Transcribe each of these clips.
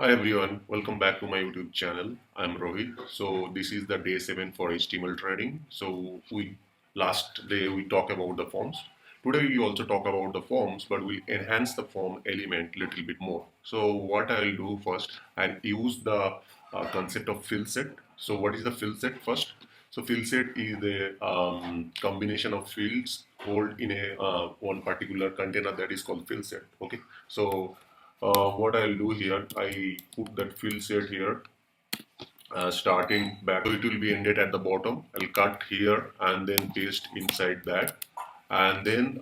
Hi everyone, welcome back to my YouTube channel. I'm Rohit. So this is the day 7 for HTML trading. So we last day we talked about the forms. Today we also talk about the forms, but we enhance the form element little bit more. So what I'll do first, I'll use the concept of fill set. So what is the fill set first? So fill set is a combination of fields held in a one particular container that is called fill set. Okay, so what I'll do here, I put that fill set here, starting back. So it will be ended at the bottom. I'll cut here and then paste inside that, and then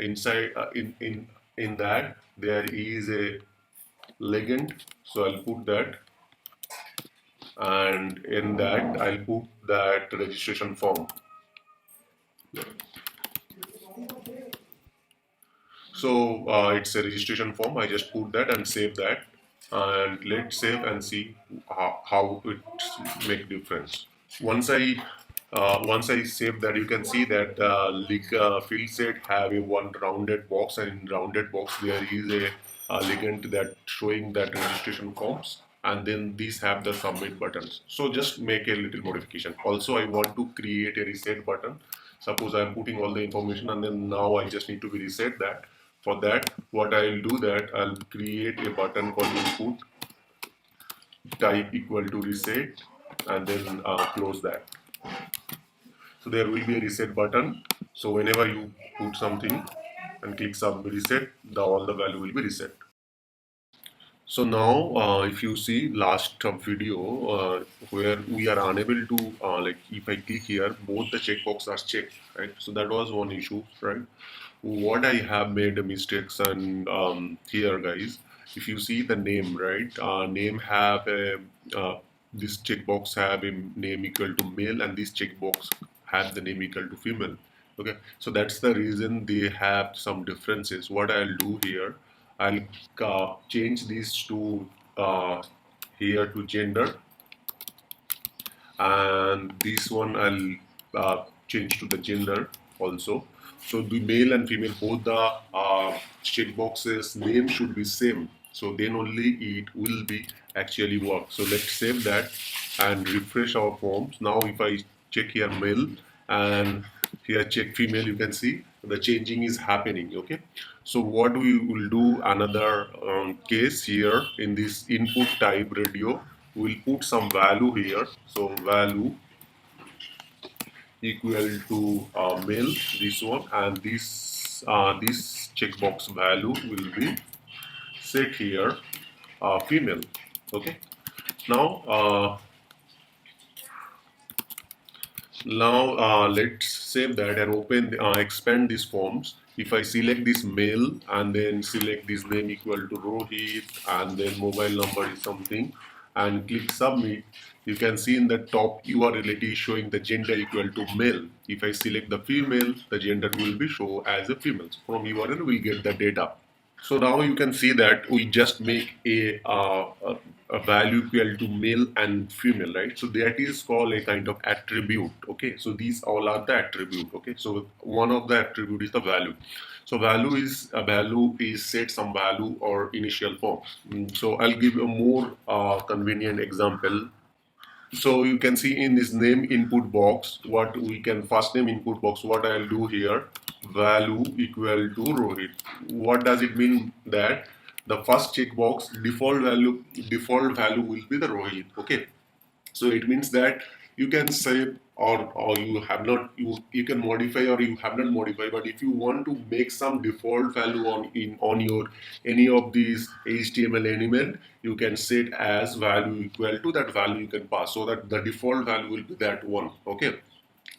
inside in that there is a legend. So I'll put that, and in that I'll put that registration form. So it's a registration form. I just put that and save that, and let's save and see how it make difference. Once I save that, you can see that field set have a one rounded box, and in rounded box there is a ligand that showing that registration forms, and then these have the submit buttons. So just make a little modification. Also, I want to create a reset button. Suppose I am putting all the information, and then now I just need to be reset that. For that, what I'll do that I'll create a button called input type equal to reset, and then close that. So there will be a reset button. So whenever you put something and click sub reset, all the value will be reset. So now, if you see last video where we are unable to like if I click here, both the checkbox are checked, right? So that was one issue, right? What I have made mistakes, and here, guys, if you see the name, right? Name have a this checkbox have a name equal to male, and this checkbox have the name equal to female. Okay, so that's the reason they have some differences. What I'll do here, I'll change these to here to gender, and this one I'll change to the gender also. So the male and female, both the checkboxes name should be same. So then only it will be actually work. So let's save that and refresh our forms. Now if I check here male and here check female, you can see the changing is happening. Okay, so what we will do another case here in this input type radio, we'll put some value here. So value equal to male, this one, and this checkbox value will be set here female. Okay, now let's save that and open expand these forms. If I select this male and then select this name equal to Rohit and then mobile number is something and click submit, you can see in the top URL it is showing the gender equal to male. If I select the female, the gender will be shown as a female. So from URL we get the data. So now you can see that we just make a value equal to male and female, right? So that is called a kind of attribute. Okay, so these all are the attribute. Okay, so one of the attribute is the value. So value is set some value or initial form. So I'll give a more convenient example. So you can see in this name input box, what we can first name input box, what I'll do here, value equal to Rohit. What does it mean? That the first checkbox default value will be the Rohit. Okay, so it means that you can save or you have not you can modify or you have not modify, but if you want to make some default value on your any of these HTML element, you can set as value equal to that value you can pass, so that the default value will be that one. Okay,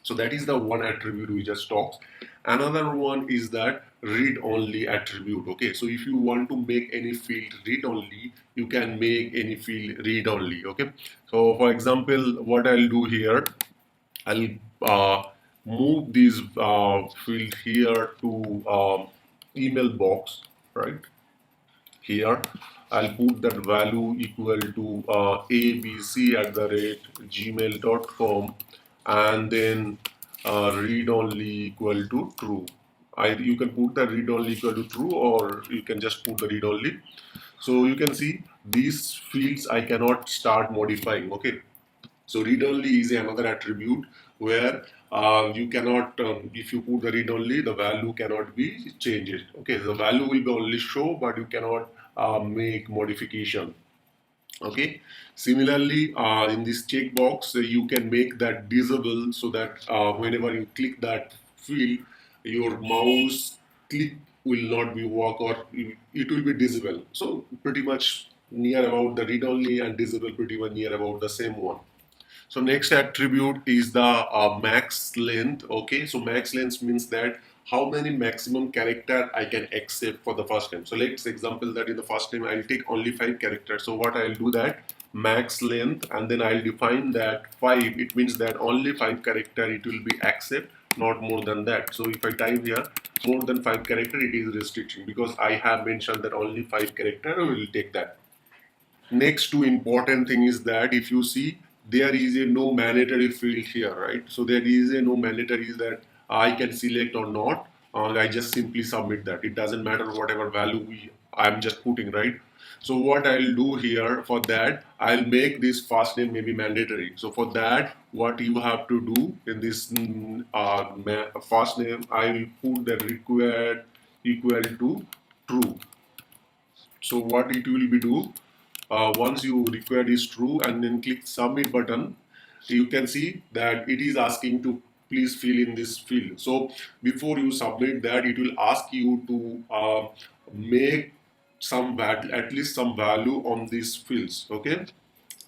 so that is the one attribute we just talked. Another one is that read only attribute. Okay, so if you want to make any field read only, you can make any field read only. Okay, so for example, what I'll do here, I'll move this field here to email box, right? Here I'll put that value equal to abc at the rate gmail.com, and then read only equal to true. You can put the read only equal to true, or you can just put the read only. So you can see these fields I cannot start modifying. Okay, so read only is another attribute where you cannot, if you put the read only, the value cannot be changed. Okay, the value will be only show, but you cannot make modification. Okay, similarly, in this checkbox, you can make that disable so that whenever you click that field, your mouse click will not be work or it will be disable. So pretty much near about the read only and disable pretty much near about the same one. So next attribute is the max length. Okay, so max length means that how many maximum character I can accept for the first time. So let's example that in the first time I'll take only 5 characters. So what I'll do that max length and then I'll define that 5. It means that only 5 character it will be accept, not more than that. So if I type here more than 5 character, it is restriction because I have mentioned that only 5 character will take that. Next two important thing is that if you see there is a no mandatory field here, right? So there is a no mandatory is that I can select or not. I just simply submit that. It doesn't matter whatever value I'm just putting, right? So what I'll do here for that, I'll make this first name maybe mandatory. So for that, what you have to do in this first name, I will put the required equal to true. So what it will be do, once you require is true and then click submit button, you can see that it is asking to please fill in this field. So before you submit that, it will ask you to make some value, at least some value on these fields. Okay,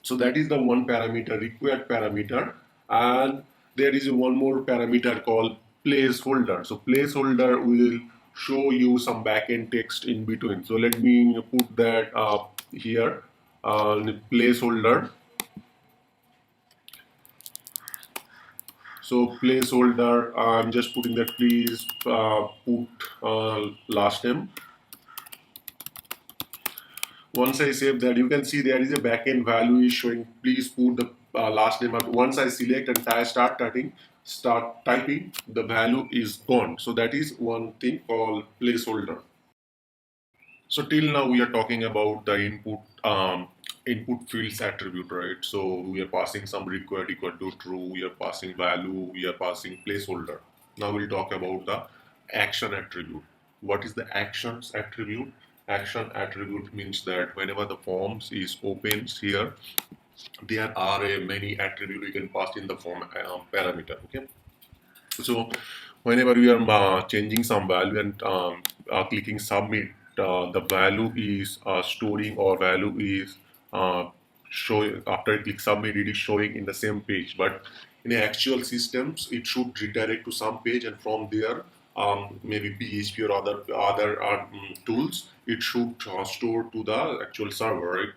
so that is the one parameter, required parameter, and there is one more parameter called placeholder. So placeholder will show you some backend text in between. So let me put that here, placeholder. So placeholder, I'm just putting that. Please put last name. Once I save that, you can see there is a backend value is showing. Please put the last name. But once I select and start typing, the value is gone. So that is one thing called placeholder. So till now we are talking about the input fields attribute, right? So we are passing some required equal to true. We are passing value. We are passing placeholder. Now we'll talk about the action attribute. What is the actions attribute? Action attribute means that whenever the forms is opens here, there are a many attribute you can pass in the form parameter. Okay, so whenever we are changing some value and clicking submit, the value is storing or value is showing after I click submit, it is showing in the same page. But in actual systems, it should redirect to some page, and from there, maybe PHP or other tools, it should store to the actual server, right?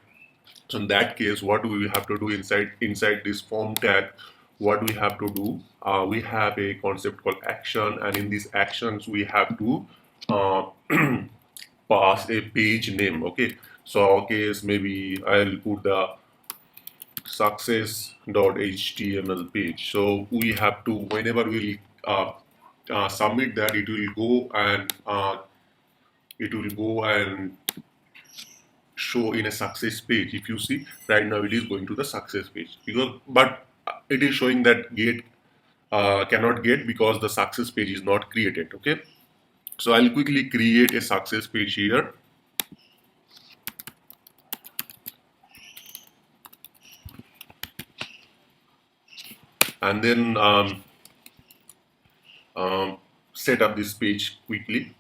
So in that case, what do we have to do inside this form tag? What we have to do? We have a concept called action, and in these actions, we have to uh, pass a page name. Okay, so our case maybe I'll put the success.html page. So we have to whenever we submit that, it will go and show in a success page. If you see right now it is going to the success page because but it is showing that get cannot get because the success page is not created. Okay, so I'll quickly create a success page here, and then um, set up this page quickly.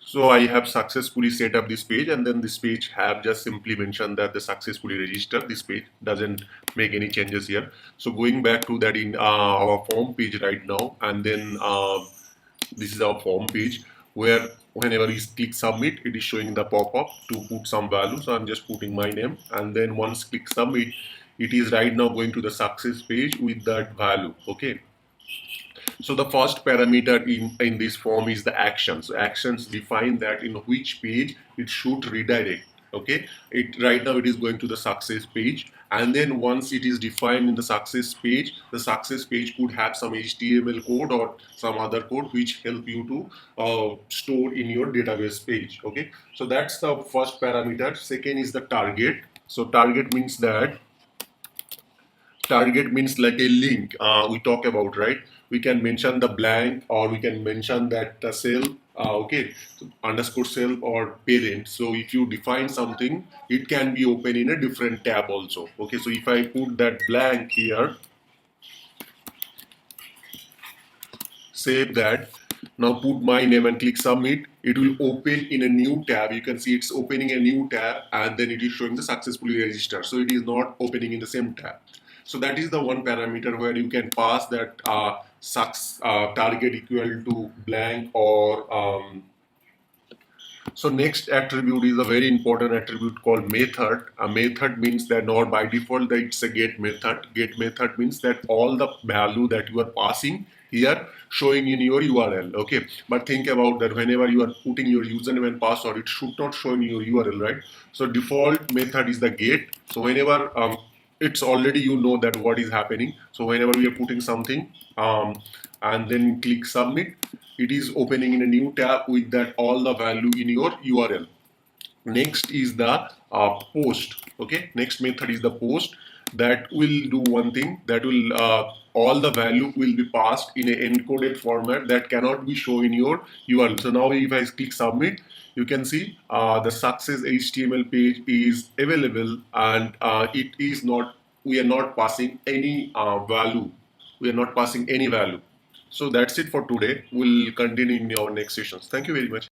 So I have successfully set up this page, and then this page have just simply mentioned that the successfully registered. This page doesn't make any changes here. So going back to that in our form page right now, and then this is our form page where whenever we click submit, it is showing the pop-up to put some value. So I'm just putting my name, and then once click submit, it is right now going to the success page with that value. Okay. So the first parameter in this form is the actions. So actions define that in which page it should redirect. Okay, it right now it is going to the success page, and then once it is defined in the success page could have some HTML code or some other code which help you to store in your database page. Okay, so that's the first parameter. Second is the target. So target means like a link we talk about, right? We can mention the blank, or we can mention that the cell, okay, so underscore cell or parent. So if you define something, it can be open in a different tab also. Okay, so if I put that blank here, save that, now put my name and click submit, it will open in a new tab. You can see it's opening a new tab, and then it is showing the successfully registered, so it is not opening in the same tab. So that is the one parameter where you can pass that target equal to blank or so next attribute is a very important attribute called method. A method means that not by default that it's a get method. Get method means that all the value that you are passing here showing in your URL. Okay, but think about that whenever you are putting your username and password, it should not show in your URL, right? So default method is the get. So whenever it's already you know that what is happening. So whenever we are putting something and then click submit, it is opening in a new tab with that all the value in your URL. Next is the post. Okay, next method is the post. That will do one thing, that will all the value will be passed in an encoded format that cannot be shown in your URL. So now if I click submit, you can see the success HTML page is available, and it is not, we are not passing any value, we are not passing any value. So that's it for today. We'll continue in our next sessions. Thank you very much.